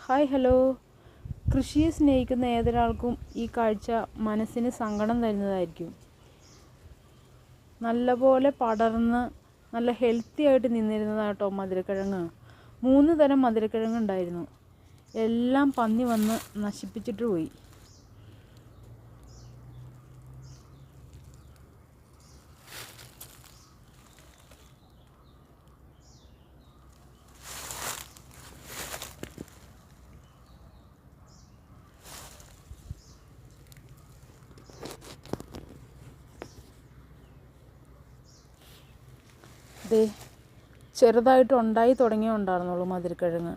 Hi hello. കൃഷിയെ സ്നേഹിക്കുന്ന ഏതൊരാൾക്കും ഈ കാഴ്ച മനസ്സിന് സങ്കടം തരുന്നതായിരിക്കും. നല്ലപോലെ പടർന്ന് നല്ല ഹെൽത്തി ആയിട്ട് നിന്നിരുന്നതാട്ടോ മധുരക്കിഴങ്ങ്. 3 തരം മധുരക്കിഴങ്ങ് ഉണ്ടായിരുന്നു. എല്ലാം പന്നി വന്ന് നശിപ്പിച്ചിട്ട് പോയി. ചെറുതായിട്ട് ഉണ്ടായി തുടങ്ങിയേ ഉണ്ടായിരുന്നുള്ളൂ മധുരക്കിഴങ്ങ്.